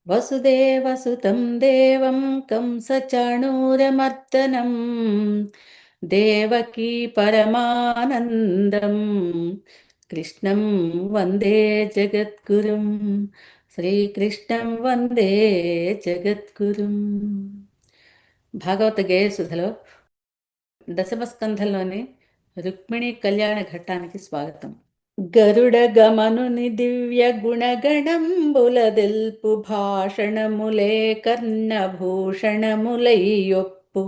వసుదేవసుతం దేవం కంసచాణూరమర్దనం దేవకీ పరమానందం కృష్ణం వందే జగద్గురుం. శ్రీకృష్ణం వందే జగద్గురుం. భాగవత గేయ సుధలో దశమస్కంధంలోని రుక్మిణీ కళ్యాణ ఘట్టానికి స్వాగతం. గరుడ గమనుని దివ్య గుణగణంబులదెల్పు భాషణములే కర్ణభూషణములయ్యొప్పు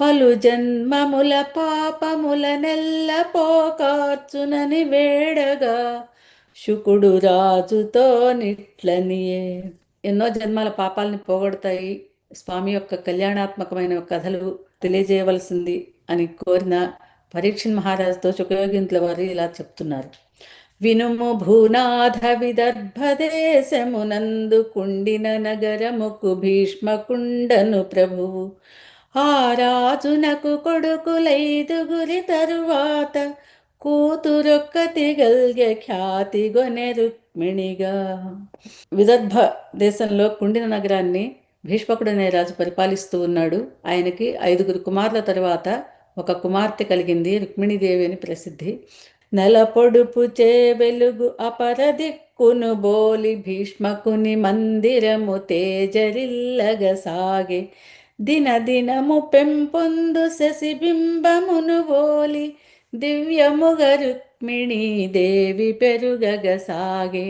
పలు జన్మముల పాపముల నెల్ల పోకార్చునని వేడగా శుకుడు రాజుతో నిట్లనియే. ఎన్నో జన్మాల పాపాలని పోగొడతాయి స్వామి యొక్క కళ్యాణాత్మకమైన కథలు తెలియజేయవలసింది అని కోరిన పరీక్షణ్ మహారాజుతో శుకయోగింతుల వారు ఇలా చెప్తున్నారు. వినుము భూనాథ విదర్భదేశమునందు కుండిన నగరముకు భీష్మకుండను ప్రభువు ఆ రాజునకు కొడుకులైదుగురి తరువాత కూతురొక్కతి గల్గె ఖ్యాతిగొనె రుక్మిణిగా. విదర్భ దేశంలో కుండిన నగరాన్ని భీష్మకుడు అనే రాజు పరిపాలిస్తూ ఉన్నాడు. ఆయనకి 5 కుమారుల తరువాత ఒక కుమార్తె కలిగింది, రుక్మిణీదేవి అని ప్రసిద్ధి. నెల పొడుపు చే వెలుగు అపరదిక్కును బోలి భీష్మకుని మందిరము తేజరిల్లగసాగే దినదినము పెంపొందు శశిబింబమును బోలి దివ్యముగ రుక్మిణీదేవి పెరుగగసాగే.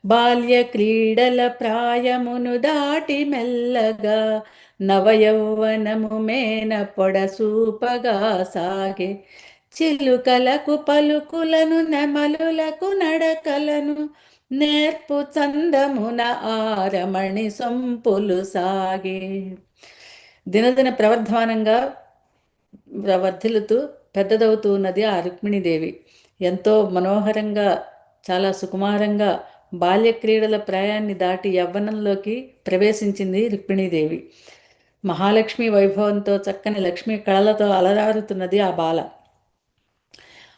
బాల్య క్రీడల ప్రాయమును దాటి మెల్లగా నవయౌవనము మేన పొడసూపగా సాగే. చిలుకలకు పలుకులను నెమలులకు నడకలను నేర్పు చందమున ఆరమణి సొంపులు సాగే. దినదిన ప్రవర్ధమానంగా వర్ధిల్లుతూ పెద్దదవుతూ ఉన్నది ఆ రుక్మిణీదేవి. ఎంతో మనోహరంగా, చాలా సుకుమారంగా బాల్యక్రీడల ప్రాయాన్ని దాటి యవ్వనంలోకి ప్రవేశించింది రుక్మిణీదేవి. మహాలక్ష్మి వైభవంతో చక్కని లక్ష్మీ కళలతో అలరారుతున్నది ఆ బాల.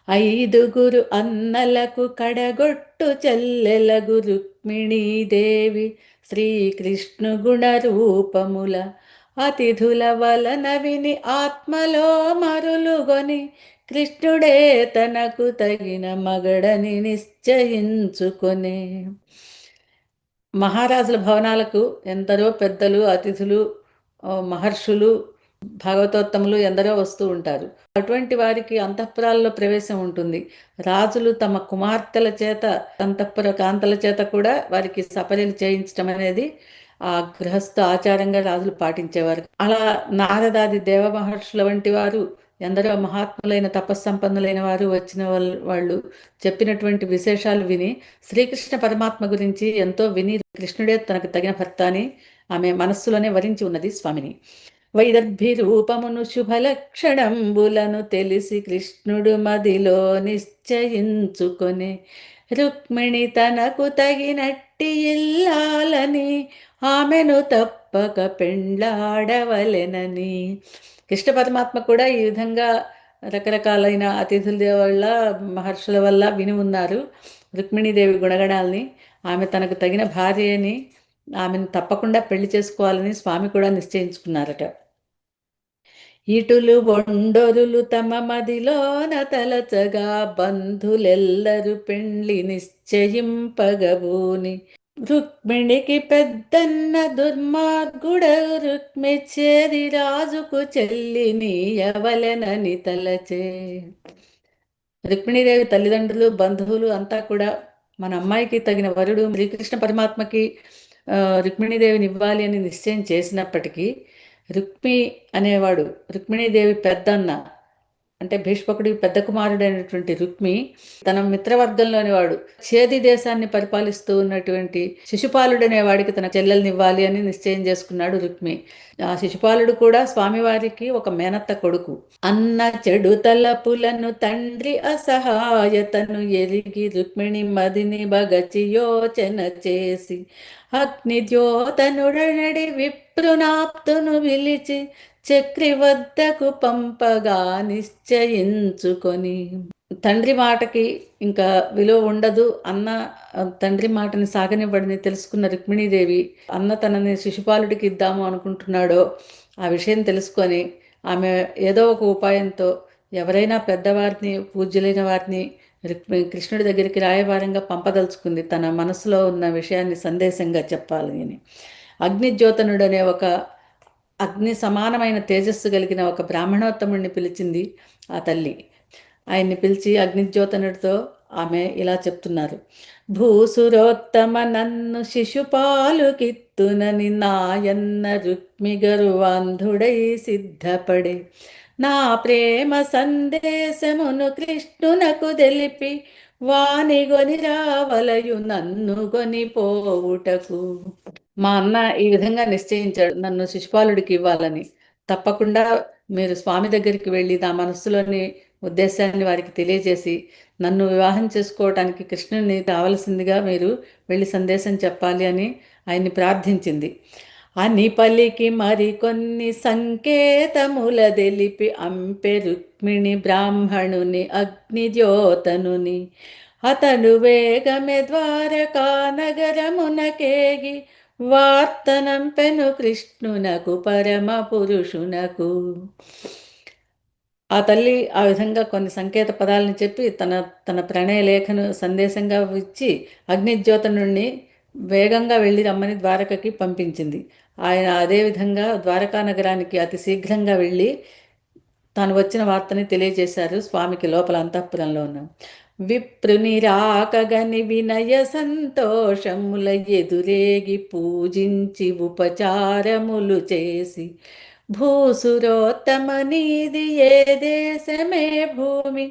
5 అన్నలకు కడగొట్టు చెల్లెలగు రుక్మిణీదేవి శ్రీకృష్ణు గుణరూపముల అతిథుల వలన విని ఆత్మలో మరులుగొని కృష్ణుడే తనకు తగిన మగడని నిశ్చయించుకొనే. మహారాజుల భవనాలకు ఎందరో పెద్దలు, అతిథులు, మహర్షులు, భాగవతోత్తములు ఎందరో వస్తూ ఉంటారు. అటువంటి వారికి అంతఃపురాల్లో ప్రవేశం ఉంటుంది. రాజులు తమ కుమార్తెల చేత, అంతఃపుర కాంతల చేత కూడా వారికి సపర్యలు చేయించడం అనేది ఆ గృహస్థ ఆచారంగా రాజులు పాటించేవారు. అలా నారదాది దేవ మహర్షుల వంటి వారు, ఎందరో మహాత్ములైన తపస్సంపన్నులైన వారు వచ్చిన వాళ్ళు చెప్పినటువంటి విశేషాలు విని శ్రీకృష్ణ పరమాత్మ గురించి ఎంతో విని కృష్ణుడే తనకు తగిన భర్త అని ఆమె మనస్సులోనే వరించి ఉన్నది స్వామిని. వైదర్భి రూపమును శుభలక్షణంబులను తెలిసి కృష్ణుడు మదిలో నిశ్చయించుకొని రుక్మిణి తనకు తగినట్టి ఇల్లాలని ఆమెను తప్పక పెండ్లాడవలెనని. కృష్ణ పరమాత్మ కూడా ఈ విధంగా రకరకాలైన అతిథుల వల్ల, మహర్షుల వల్ల విని ఉన్నారు రుక్మిణీదేవి గుణగణాలని. ఆమె తనకు తగిన భార్యని, ఆమెను తప్పకుండా పెళ్లి చేసుకోవాలని స్వామి కూడా నిశ్చయించుకున్నారట. ఇటులు బొండొరులు తమ మదిలోన తలచగా బంధులెల్లరు పెండ్లి నిశ్చయింపగబూని రుక్మిణికి పెద్దన్న దుర్మార్గుడ రుక్మి చేరి రాజుకు చెల్లినీయవలెనని తలచే. రుక్మిణీదేవి తల్లిదండ్రులు, బంధువులు అంతా కూడా మన అమ్మాయికి తగిన వరుడు శ్రీకృష్ణ పరమాత్మకి రుక్మిణీదేవిని ఇవ్వాలి అని నిశ్చయం చేసినప్పటికీ రుక్మి అనేవాడు, రుక్మిణీదేవి పెద్దన్న అంటే భీష్మకుడి పెద్ద కుమారుడైనటువంటి రుక్మి తన మిత్రవర్గంలోని వాడు, చేది దేశాన్ని పరిపాలిస్తూ ఉన్నటువంటి శిశుపాలుడనే వాడికి తన చెల్లెల్ని ఇవ్వాలి అని నిశ్చయం చేసుకున్నాడు రుక్మి. ఆ శిశుపాలుడు కూడా స్వామివారికి ఒక మేనత్త కొడుకు. అన్న చెడు తలపులను తండ్రి అసహాయతను ఎరిగి రుక్మిణి మదిని బగచి యోచన చేసి అగ్నిద్యోతనుడనడి విప్రునాప్తును పిలిచి చక్రి వద్దకు పంపగా నిశ్చయించుకొని తండ్రి మాటకి ఇంకా విలువ ఉండదు అన్న తండ్రి మాటని సాగనివ్వడని తెలుసుకున్న రుక్మిణీదేవి అన్న తనని శిశుపాలుడికి ఇద్దాము అనుకుంటున్నాడో ఆ విషయం తెలుసుకొని ఆమె ఏదో ఒక ఉపాయంతో ఎవరైనా పెద్దవారిని పూజ్యులైన వారిని కృష్ణుడి దగ్గరికి రాయబారంగా పంపదలుచుకుంది, తన మనసులో ఉన్న విషయాన్ని సందేశంగా చెప్పాలి అని. అగ్నిజ్యోతనుడు అనే ఒక అగ్ని సమానమైన తేజస్సు కలిగిన ఒక బ్రాహ్మణోత్తముడిని పిలిచింది ఆ తల్లి. ఆయన్ని పిలిచి అగ్నిజ్యోతనుడితో ఆమె ఇలా చెప్తున్నారు: భూసురోత్తమ నన్ను శిశుపాలుకిత్తునని నాయన్న రుక్మి గరువాంధుడై సిద్ధపడే, నా ప్రేమ సందేశమును కృష్ణునకు తెలిపి వానిగొని రావలయు నన్ను గొని పోవుటకు. మా అన్న ఈ విధంగా నిశ్చయించాడు నన్ను శిశుపాలుడికి ఇవ్వాలని. తప్పకుండా మీరు స్వామి దగ్గరికి వెళ్ళి నా మనస్సులోని ఉద్దేశాన్ని వారికి తెలియజేసి నన్ను వివాహం చేసుకోవటానికి కృష్ణుని కావలసిందిగా మీరు వెళ్ళి సందేశం చెప్పాలి అని ఆయన్ని ప్రార్థించింది. అని పలికి మరికొన్ని సంకేతముల తెలిపి అంపె రుక్మిణి బ్రాహ్మణుని అగ్నిజ్యోతనుని. అతడు వేగమె ద్వారకా నగరమునకేగి వార్తనంపెను కృష్ణునకు పరమ పురుషునకు. ఆ తల్లి ఆ విధంగా కొన్ని సంకేత పదాలను చెప్పి తన తన ప్రణయ లేఖను సందేశంగా ఇచ్చి అగ్నిజ్యోతనుడిని వేగంగా వెళ్ళి రమ్మని ద్వారకకి పంపించింది. ఆయన అదేవిధంగా ద్వారకా నగరానికి అతి శీఘ్రంగా వెళ్ళి తాను వచ్చిన వార్తని తెలియజేశారు స్వామికి లోపల అంతఃపురంలో ఉన్నాం. విప్రుని రాకగని వినయ సంతోషముల ఎదురేగి పూజించి ఉపచారములు చేసి, భూసురోత్తమ నీది ఏ దేశమే భూమి,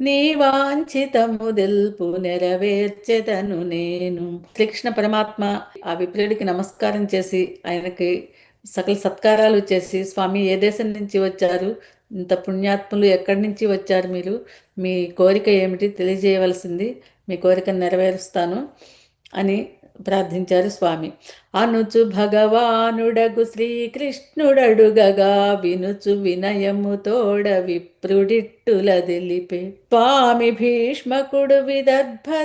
నీ వాంఛితము దెల్పు నెరవేర్చెదను నేను. శ్రీకృష్ణ పరమాత్మ ఆ విప్రుడికి నమస్కారం చేసి ఆయనకి సకల సత్కారాలు చేసి, స్వామి ఏ దేశం నుంచి వచ్చారు, ఇంత పుణ్యాత్ములు ఎక్కడి నుంచి వచ్చారు, మీరు మీ కోరిక ఏమిటి తెలియజేయవలసింది, మీ కోరికను నెరవేరుస్తాను అని ప్రార్థించారు స్వామి. అనుచు భగవానుడగు శ్రీకృష్ణుడడుగగా వినుచు వినయము తోడ విప్రుడిట్టుల తెలిపే, స్వామి భీష్మకుడు విదర్భదేశపురాజు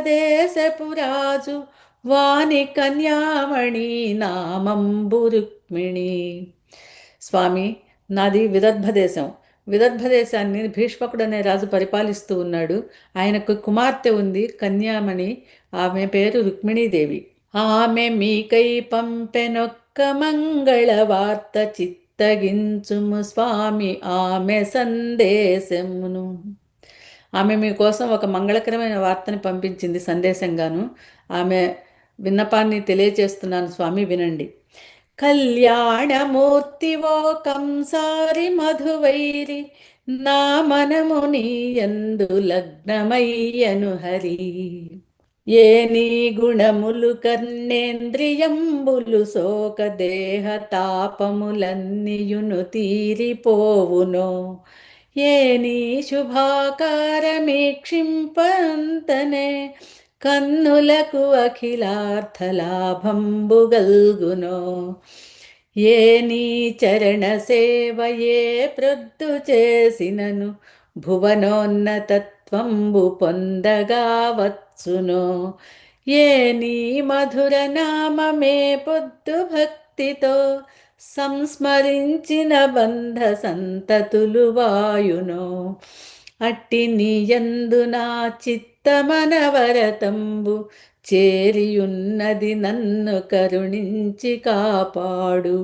వాని కన్యామణి నామంబు రుక్మిణి. స్వామి, నాది విదర్భ దేశం. విదర్భ దేశాన్ని భీష్మకుడు అనే రాజు పరిపాలిస్తూ ఉన్నాడు. ఆయనకు కుమార్తె ఉంది, కన్యామణి. ఆమె పేరు రుక్మిణీదేవి. ఆమె మీకై పంపెనొక్క మంగళ వార్త చిత్తగించుము స్వామి ఆమె సందేశమును. ఆమె మీకోసం ఒక మంగళకరమైన వార్తని పంపించింది సందేశంగాను. ఆమె విన్నపాన్ని తెలియచేస్తున్నాను స్వామి, వినండి. కళ్యాణమూర్తివో కంసారి మధువైరి, నా మనము నీయందు లగ్నమయ్యను హరి. ఏ నీ గుణములు కర్ణేంద్రియంబులు సోక దేహ తాపములన్నీయును తీరిపోవునో, ఏ నీ శుభాకారమీక్షింపంతనే కన్నులకు అఖిలార్థలాభంబు గల్గునో, ఏ నీ చరణ సేవ ఏ ప్రొద్దు చేసినను భువనోన్నతత్వంబు పొందగా వచ్చునో, ఏ నీ మధుర నామమే పొద్దు భక్తితో సంస్మరించిన బంధ సంతతులు వాయునో, అట్టి నీయందు నా చిత్తమనవరతంబు చేరియున్నది నన్ను కరుణించి కాపాడు.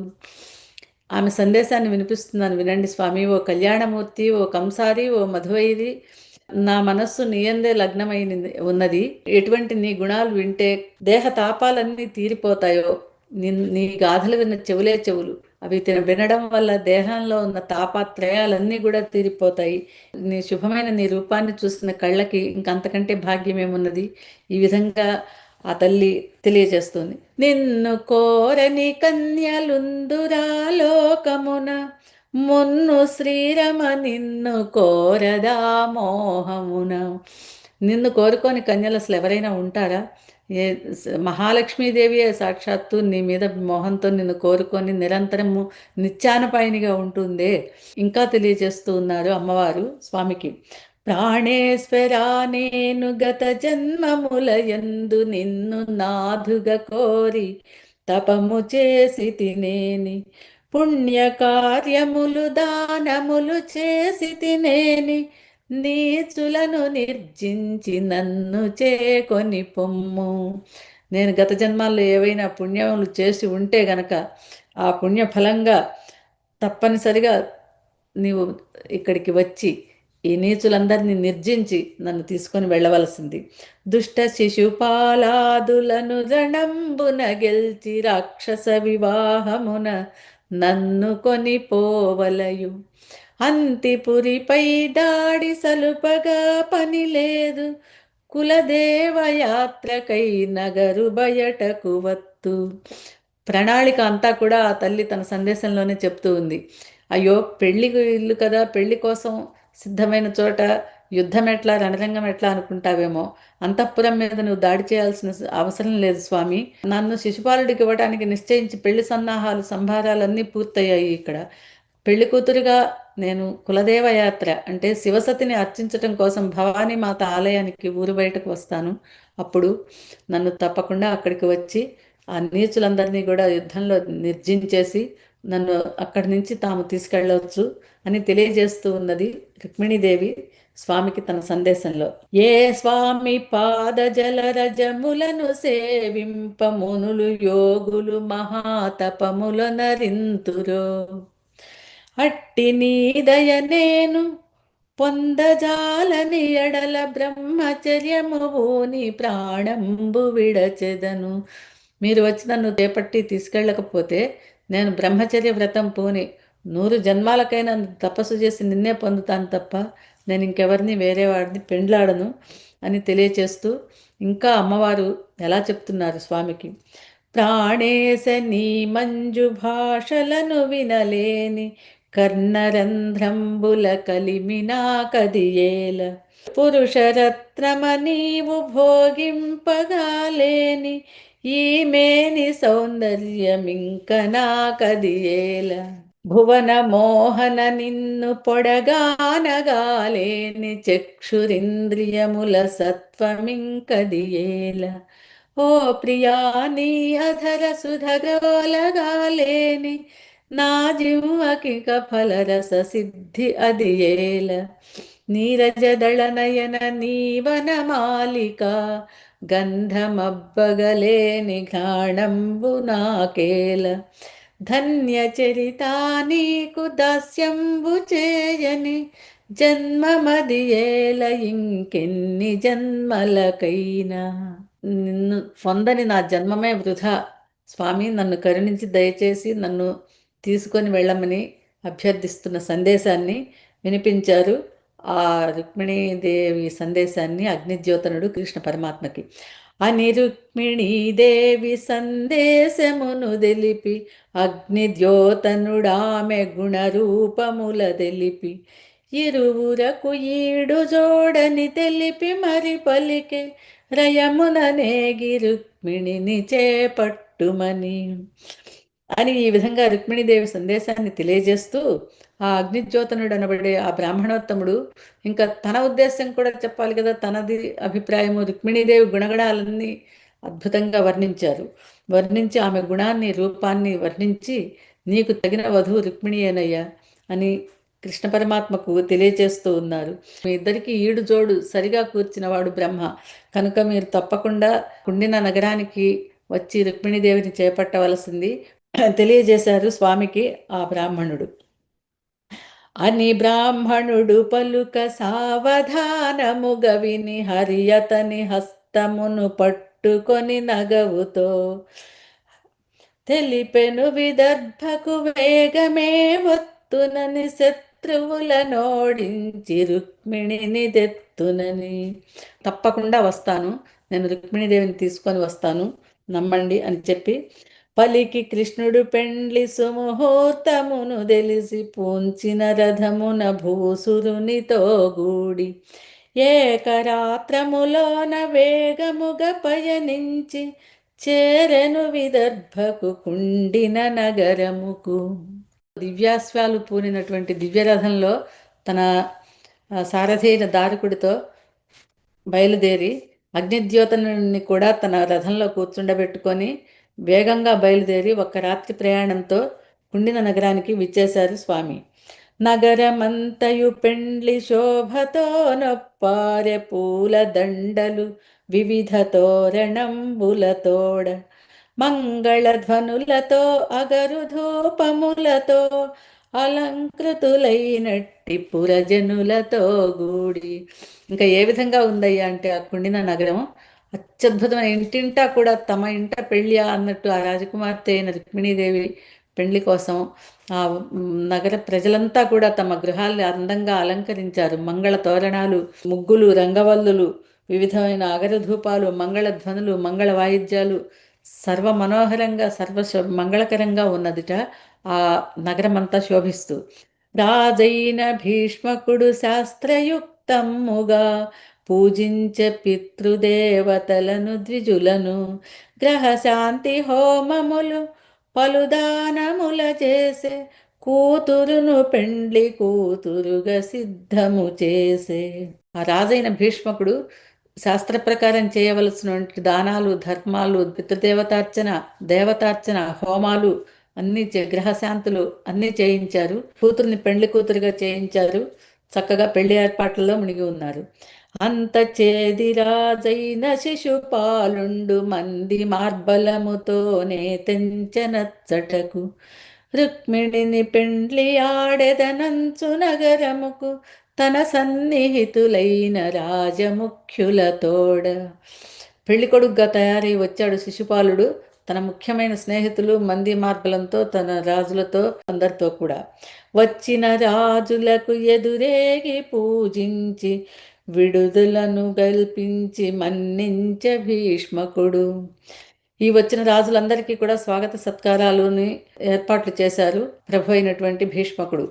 ఆమె సందేశాన్ని వినిపిస్తున్నాను, వినండి స్వామి. ఓ కళ్యాణమూర్తి, ఓ కంసారి, ఓ మధువైరి, నా మనస్సు నీయందే లగ్నమైనది ఉన్నది. ఎటువంటి నీ గుణాలు వింటే దేహ తాపాలన్నీ తీరిపోతాయో, నీ గాథలు విన్న చెవులే చెవులు, అవి వినడం వల్ల దేహంలో ఉన్న తాపత్రయాలన్నీ కూడా తీరిపోతాయి. నీ శుభమైన నీ రూపాన్ని చూసిన కళ్ళకి ఇంకంతకంటే భాగ్యమేమున్నది. ఈ విధంగా ఆ తల్లి తెలియజేస్తుంది. నిన్ను కోరని కన్యలుందురా లోకమున, మున్ను శ్రీరమ నిన్ను కోరదా మోహమున. నిన్ను కోరుకొని కన్యలు అసలు ఎవరైనా ఉంటారా? ఏ మహాలక్ష్మీదేవియే సాక్షాత్తు నీ మీద మోహంతో నిన్ను కోరుకొని నిరంతరము నిత్యానపాయనిగా ఉంటుందే. ఇంకా తెలియజేస్తూ ఉన్నారు అమ్మవారు స్వామికి. ప్రాణేశ్వరా నేను గత జన్మములయందు నిన్ను నాథుగా కోరి తపము చేసి తినేని, పుణ్యకార్యములు దానములు చేసి తినేని, నీచులను నిర్జించి నన్ను చేకొని పొమ్ము. నేను గత జన్మాల్లో ఏవైనా పుణ్యములు చేసి ఉంటే గనక ఆ పుణ్యఫలంగా తప్పనిసరిగా నీవు ఇక్కడికి వచ్చి ఈ నీచులందరినీ నిర్జించి నన్ను తీసుకొని వెళ్ళవలసింది. దుష్ట శిశుపాలాదులను రణంబున గెల్చి రాక్షస వివాహమున నన్ను కొనిపోవలయు. అంతిపురిపై దాడి సలుపగా పని లేదు, కులదేవయాత్రకై నగరు బయటకు వత్తు. ప్రణాళిక అంతా కూడా ఆ తల్లి తన సందేశంలోనే చెప్తూ ఉంది. అయ్యో పెళ్లి ఇల్లు కదా, పెళ్లి కోసం సిద్ధమైన చోట యుద్ధం ఎట్లా, రణరంగం ఎట్లా అనుకుంటావేమో. అంతఃపురం మీద నువ్వు దాడి చేయాల్సిన అవసరం లేదు స్వామి. నన్ను శిశుపాలుడికి ఇవ్వడానికి నిశ్చయించి పెళ్లి సన్నాహాలు సంభారాలన్నీ పూర్తయ్యాయి. ఇక్కడ పెళ్లి కూతురుగా నేను కులదేవయాత్ర అంటే శివసతిని అర్చించటం కోసం భవానీమాత ఆలయానికి ఊరు బయటకు వస్తాను. అప్పుడు నన్ను తప్పకుండా అక్కడికి వచ్చి ఆ నీచులందరినీ కూడా యుద్ధంలో నిర్జించేసి నన్ను అక్కడి నుంచి తాము తీసుకెళ్ళవచ్చు అని తెలియజేస్తూ ఉన్నది రుక్మిణీదేవి స్వామికి తన సందేశంలో. ఏ స్వామి పాద జలరజములను సేవింప మునులు యోగులు మహాతపముల నరింతురో, అట్టి నీ దయ నేను పొందజాలని ఎడల బ్రహ్మచర్యము నీ ప్రాణంబు విడచెదను. మీరు వచ్చి నన్ను చేపట్టి తీసుకెళ్ళకపోతే నేను బ్రహ్మచర్య వ్రతం పూని 100 జన్మాలకైనా తపస్సు చేసి నిన్నే పొందుతాను తప్ప నేను ఇంకెవరిని వేరే వాడిని పెండ్లాడను అని తెలియచేస్తూ ఇంకా అమ్మవారు ఎలా చెప్తున్నారు స్వామికి. ప్రాణేశ నీ మంజు భాషలను వినలేని కర్ణరంధ్రంబుల కలిమినా కదియేల, పురుషరత్నమ నీవు భోగింపగాలేని ఈ మేని సౌందర్యమింక నా కదియేల, భువన మోహన నిన్ను పొడగానగాలేని చక్షురింద్రియముల సత్వమింకదియేల, ఓ ప్రియా నీ అధర సుధగోలగాలేని నా జివ్వకిక ఫలరస సిద్ధి అదియేల, నీరజదళనయన నీవనమాలిక గంధమబ్బగలేని ఘాణంబు నాకేల, ధన్యచరితా నీకు దాస్యంబు చేయని జన్మమదియేల ఇంకెన్ని జన్మలకైనా. నిన్ను పొందని నా జన్మమే వృధా స్వామి, నన్ను కరుణించి దయచేసి నన్ను తీసుకొని వెళ్ళమని అభ్యర్థిస్తున్న సందేశాన్ని వినిపించారు. ఆ రుక్మిణీదేవి సందేశాన్ని అగ్నిజ్యోతనుడు కృష్ణ పరమాత్మకి. అని రుక్మిణీదేవి సందేశమును తెలిపి అగ్నిద్యోతనుడామె గుణరూపముల తెలిపి, ఇరువురకు ఈడు జోడని తెలిపి మరి పలికే రయమున నేగి రుక్మిణిని చేపట్టుమని అని ఈ విధంగా రుక్మిణీదేవి సందేశాన్ని తెలియజేస్తూ ఆ అగ్నిజ్యోతనుడు అనబడే ఆ బ్రాహ్మణోత్తముడు ఇంకా తన ఉద్దేశం కూడా చెప్పాలి కదా, తనది అభిప్రాయము. రుక్మిణీదేవి గుణగణాలన్నీ అద్భుతంగా వర్ణించి ఆమె గుణాన్ని రూపాన్ని వర్ణించి నీకు తగిన వధువు రుక్మిణియేనయ్యా అని కృష్ణ పరమాత్మకు తెలియజేస్తూ ఉన్నారు. మీ ఇద్దరికి ఈడు జోడు సరిగా కూర్చినవాడు బ్రహ్మ కనుక మీరు తప్పకుండా కుండిన నగరానికి వచ్చి రుక్మిణీదేవిని చేపట్టవలసింది తెలియజేశారు స్వామికి ఆ బ్రాహ్మణుడు. అని బ్రాహ్మణుడు పలుక సావధానముగ విని హరియతని హస్తమును పట్టుకొని నగవుతో తెలిపెను విదర్భకు వేగమే వత్తునని శత్రువుల నోడించి రుక్మిణిని తెత్తునని. తప్పకుండా వస్తాను, నేను రుక్మిణీదేవిని తీసుకొని వస్తాను, నమ్మండి అని చెప్పి పలికి కృష్ణుడు పెండ్లి సుముహూర్తమును తెలిసి పూంచిన రథమున భూసురునితో గూడి ఏకరాత్రములోన వేగముగ పయనించి చేరెను విదర్భకు కుండిన నగరముకు. దివ్యాశ్వాలు పూరినటువంటి దివ్యరథంలో తన సారథి అయిన దారుకుడితో బయలుదేరి అగ్నిద్యోతనుని కూడా తన రథంలో కూర్చుండబెట్టుకొని వేగంగా బయలుదేరి ఒక్క రాత్రి ప్రయాణంతో కుండిన నగరానికి విచ్చేశారు స్వామి. నగరమంతయు పెండ్లి శోభతో నొప్పారె పూల దండలు వివిధ తోరణంబులతోడ మంగళధ్వనులతో అగరు ధూపములతో అలంకృతులైనట్టి పురజనులతో గూడి. ఇంకా ఏ విధంగా ఉందయ్యా అంటే ఆ కుండిన నగరం అత్యద్భుతమైన, ఇంటింటా కూడా తమ ఇంట పెళ్ళియా అన్నట్టు ఆ రాజకుమార్తె అయిన రుక్మిణీదేవి పెళ్లి కోసం ఆ నగర ప్రజలంతా కూడా తమ గృహాల్ని అందంగా అలంకరించారు. మంగళ తోరణాలు, ముగ్గులు, రంగవల్లులు, వివిధమైన అగరధూపాలు, మంగళ ధ్వనులు, మంగళ వాయిద్యాలు, సర్వ మనోహరంగా మంగళకరంగా ఉన్నదిట ఆ నగరమంతా శోభిస్తూ. రాజైన భీష్మకుడు శాస్త్రయుక్తముగా పూజించే పితృదేవతలను ద్విజులను గ్రహశాంతి హోమములు పలుదానముల చేసే కూతురును పెండ్లి కూతురుగా సిద్ధము చేసే. ఆ రాజైన భీష్మకుడు శాస్త్ర ప్రకారం చేయవలసినటువంటి దానాలు, ధర్మాలు, పితృదేవతార్చన, దేవతార్చన, హోమాలు అన్నీ గ్రహశాంతులు అన్నీ చేయించారు. కూతుర్ని పెండ్లి కూతురుగా చేయించారు. చక్కగా పెళ్లి ఏర్పాట్లలో మునిగి ఉన్నారు. అంత చేదిరాజైన శిశుపాలుండు మంది మార్బలముతోనే తెంచనచ్చటకు రుక్మిణిని పెండ్లి ఆడెదనంచు నగరముకు తన సన్నిహితులైన రాజముఖ్యులతోడ. పెళ్ళికొడుగ్గా తయారై వచ్చాడు శిశుపాలుడు తన ముఖ్యమైన స్నేహితులు మంది మార్బలంతో, తన రాజులతో అందరితో కూడా. వచ్చిన రాజులకు ఎదురేగి పూజించి విడుదలను గల్పించి మన్నించే భీష్మకుడు. ఈ వచ్చిన రాజులందరికీ కూడా స్వాగత సత్కారాలని ఏర్పాట్లు చేశారు ప్రభు అయినటువంటి భీష్మకుడు.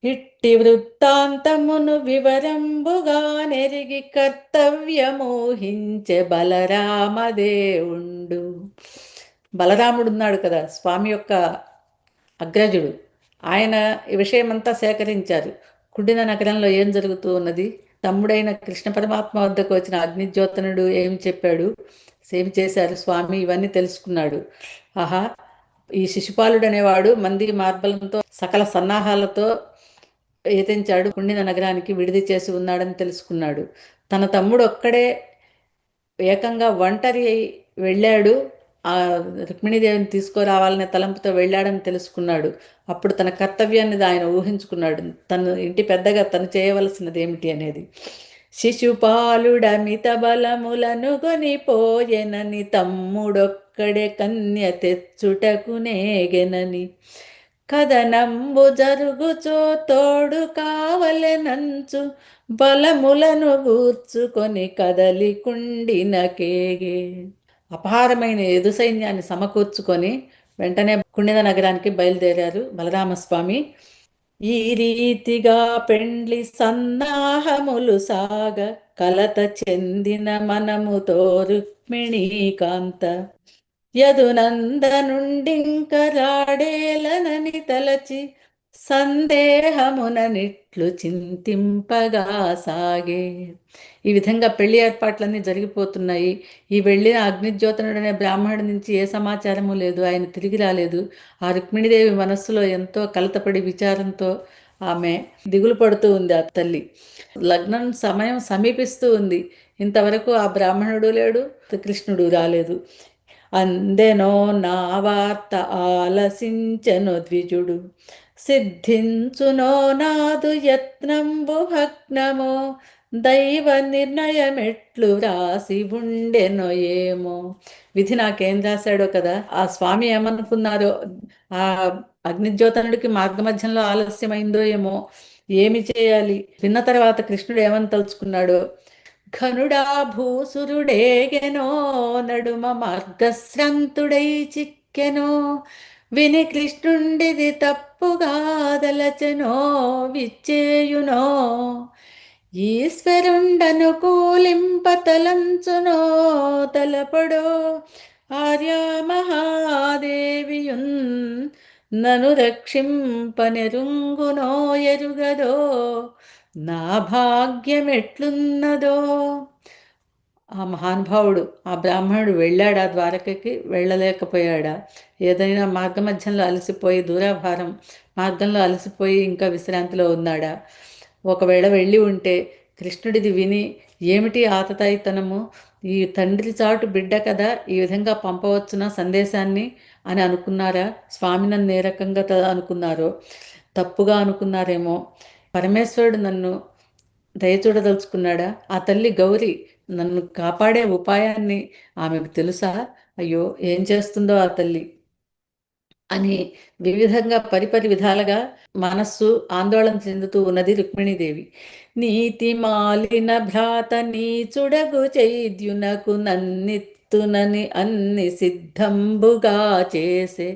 ఇట్టి వృత్తాంతమును వివరంబుగా నెరిగి కర్తవ్యమోహించే బలరామదేవుండు. బలరాముడు ఉన్నాడు కదా, స్వామి యొక్క అగ్రజుడు. ఆయన ఈ విషయమంతా సేకరించారు. కుండిన నగరంలో ఏం జరుగుతూ ఉన్నది, తమ్ముడైన కృష్ణ పరమాత్మ వద్దకు వచ్చిన అగ్నిజ్యోతనుడు ఏం చెప్పాడు, ఏం చేశారు స్వామి, ఇవన్నీ తెలుసుకున్నాడు. ఆహా, ఈ శిశుపాలుడు అనేవాడు మంది మార్బలంతో సకల సన్నాహాలతో ఏతించాడు, కుండిన నగరానికి విడిది చేసి ఉన్నాడని తెలుసుకున్నాడు. తన తమ్ముడు ఒక్కడే ఏకంగా ఒంటరి వెళ్ళాడు, ఆ రుక్మిణీదేవిని తీసుకురావాలనే తలంపుతో వెళ్ళాడని తెలుసుకున్నాడు. అప్పుడు తన కర్తవ్యాన్ని ఆయన ఊహించుకున్నాడు, తను ఇంటి పెద్దగా తను చేయవలసినది ఏమిటి అనేది. శిశుపాలుడమిత బలములను కొనిపోయెనని తమ్ముడొక్కడే కన్య తెచ్చుటకు నేగెనని కథనంబు జరుగుచో తోడు కావలెనంచు బలములను గూర్చుకొని కదలి కుండినకేగే. అపారమైన ఎదు సైన్యాన్ని సమకూర్చుకొని వెంటనే కుండిన నగరానికి బయలుదేరారు బలరామస్వామి. ఈ రీతిగా పెండ్లి సన్నాహములు సాగ కలత చెందిన మనముతో రుక్మిణీకాంత యదునందనుండింక రాడేలనని తలచి సందేహముననిట్లు చింతింపగా సాగే. ఈ విధంగా పెళ్లి ఏర్పాట్లన్నీ జరిగిపోతున్నాయి. ఈ వెళ్ళిన అగ్నిజ్యోతనుడు అనే బ్రాహ్మణుడి నుంచి ఏ సమాచారము లేదు, ఆయన తిరిగి రాలేదు. ఆ రుక్మిణీదేవి మనస్సులో ఎంతో కలతపడి విచారంతో ఆమె దిగులు పడుతూ ఉంది. ఆ తల్లి లగ్నం సమయం సమీపిస్తూ ఉంది, ఇంతవరకు ఆ బ్రాహ్మణుడు లేడు, కృష్ణుడు రాలేదు. అందెనో నా వార్త ఆలసించెను ద్విజుడు సిద్ధించునో నాదు యత్నంబు భగ్నమో దైవ నిర్ణయమెట్లు రాసి ఉండెనో ఏమో. విధి నాకేం రాశాడో కదా. ఆ స్వామి ఏమనుకున్నారో, ఆ అగ్నిజ్యోతనుడికి మార్గమధ్యంలో ఆలస్యమైందో ఏమో, ఏమి చేయాలి, విన్న తర్వాత కృష్ణుడు ఏమని తలుచుకున్నాడో. ఘనుడా భూసురుడేగెనో నడుమ మార్గశ్రంతుడై చిక్కెనో విని కృష్ణుండిది తప్పుగాదలచెనో విచ్చేయునో ఈశ్వరుండను కూలింపతలంచునో తలపడో ఆర్యా మహాదేవియున్ నను రక్షింపనెరుంగునో ఎరుగదో నా భాగ్యమెట్లున్నదో. ఆ మహానుభావుడు, ఆ బ్రాహ్మణుడు వెళ్ళాడా ద్వారకకి, వెళ్ళలేకపోయాడా? ఏదైనా మార్గమధ్యంలో అలసిపోయి, దూరాభారం మార్గంలో అలసిపోయి ఇంకా విశ్రాంతిలో ఉన్నాడా? ఒకవేళ వెళ్ళి ఉంటే కృష్ణుడిది విని, ఏమిటి ఆతతాయితనము, ఈ తండ్రి చాటు బిడ్డ కదా, ఈ విధంగా పంపవచ్చునా సందేశాన్ని అని అనుకున్నారా? స్వామి నన్ను ఏ రకంగా అనుకున్నారో, తప్పుగా అనుకున్నారేమో. పరమేశ్వరుడు నన్ను దయచూడదలుచుకున్నాడా? ఆ తల్లి గౌరి నన్ను కాపాడే ఉపాయాన్ని ఆమెకు తెలుసా? అయ్యో, ఏం చేస్తుందో ఆ తల్లి అని వివిధంగా పరిపరి విధాలుగా మనస్సు ఆందోళన చెందుతూ ఉన్నది రుక్మిణీదేవి. నీతి మాలిన భ్రాత నీచుడగు చైద్యునకు నన్నిత్తునని అన్ని సిద్ధంబుగా చేసే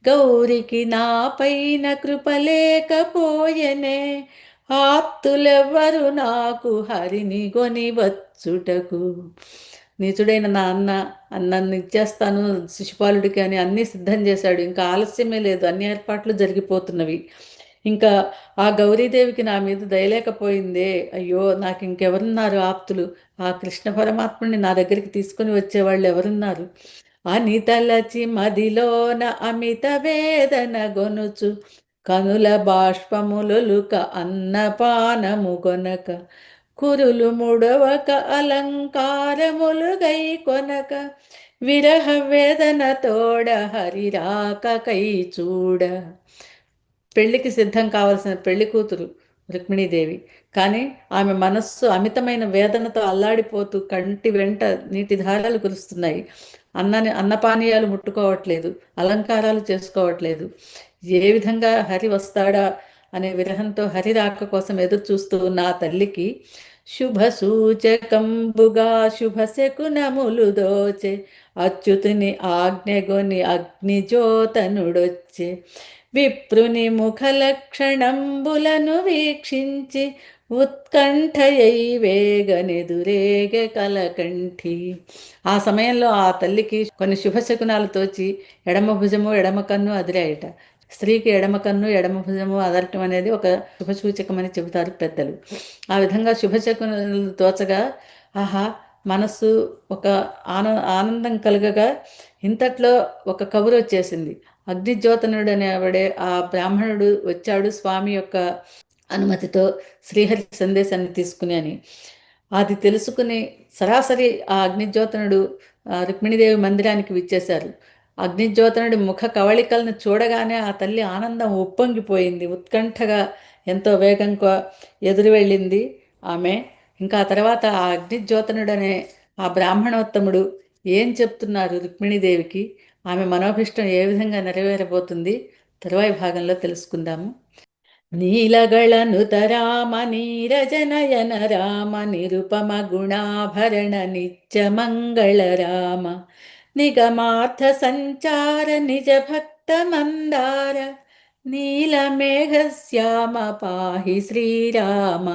గౌరికి నా పైన కృప లేకపోయెనే. ఆప్తులెవ్వరు నాకు హరిని గొని వచ్చుటకు. నీచుడైన నా అన్న నన్ను ఇచ్చేస్తాను శిశుపాలుడికి అని అన్నీ సిద్ధం చేశాడు. ఇంకా ఆలస్యమే లేదు, అన్ని ఏర్పాట్లు జరిగిపోతున్నవి. ఇంకా ఆ గౌరీదేవికి నా మీద దయలేకపోయిందే. అయ్యో, నాకు ఇంకెవరున్నారు ఆప్తులు? ఆ కృష్ణ పరమాత్ముని నా దగ్గరికి తీసుకుని వచ్చేవాళ్ళు ఎవరున్నారు అని తలచి మదిలోన అమిత వేదన గొనుచు కనుల బాష్పములొలుక అన్నపానము కొనక కురులు ముడవక అలంకారములు గై కొనక విరహ వేదన తోడ హరిరాక కై చూడ. పెళ్లికి సిద్ధం కావలసిన పెళ్లి కూతురు రుక్మిణీదేవి, కానీ ఆమె మనస్సు అమితమైన వేదనతో అల్లాడిపోతూ కంటి వెంట నీటి ధారలు కురుస్తున్నాయి. అన్నపానీయాలు ముట్టుకోవట్లేదు, అలంకారాలు చేసుకోవట్లేదు. ఏ విధంగా హరి వస్తాడా అనే విరహంతో హరి రాక కోసం ఎదురు చూస్తూ ఉన్న ఆ తల్లికి శుభ సూచకంబుగా శుభ శకునములు దోచే అచ్యుతుని ఆజ్ఞగొని అగ్నిజ్యోతనుడొచ్చే. విప్రుని ముఖలక్షణంబులను వీక్షించి ఉత్కంఠయై వేగనెదురేగ కలకంఠి. ఆ సమయంలో ఆ తల్లికి కొన్ని శుభశకునాలు తోచి ఎడమ భుజము ఎడమ కన్ను అదిరాయట. స్త్రీకి ఎడమ కన్ను ఎడమ భుజము అదరటం అనేది ఒక శుభసూచకమని చెబుతారు పెద్దలు. ఆ విధంగా శుభశకునాలు తోచగా ఆహా, మనస్సు ఒక ఆనందం కలగగా ఇంతట్లో ఒక కబురు వచ్చేసింది. అగ్నిజ్యోతనుడు అనేవాడే ఆ బ్రాహ్మణుడు వచ్చాడు స్వామి యొక్క అనుమతితో శ్రీహరి సందేశాన్ని తీసుకుని అని. అది తెలుసుకుని సరాసరి ఆ అగ్నిజ్యోతనుడు రుక్మిణీదేవి మందిరానికి విచ్చేశారు. అగ్నిజ్యోతనుడి ముఖ కవళికలను చూడగానే ఆ తల్లి ఆనందం ఉప్పొంగిపోయింది. ఉత్కంఠగా ఎంతో వేగంగా ఎదురు వెళ్ళింది ఆమె. ఇంకా ఆ తర్వాత ఆ అగ్నిజ్యోతనుడు అనే ఆ బ్రాహ్మణోత్తముడు ఏం చెప్తున్నారు రుక్మిణీదేవికి, ఆమె మనోభిష్టం ఏ విధంగా నెరవేరబోతుంది తరువాయి భాగంలో తెలుసుకుందాము. నీలగళనుత రామ నీరజనయన రామ నిరుపమ గుణాభరణ నిత్య మంగళ రామ నిగమార్థ సంచార నిజ భక్త మందార నీలమేఘ శ్యామ పాహి శ్రీరామ.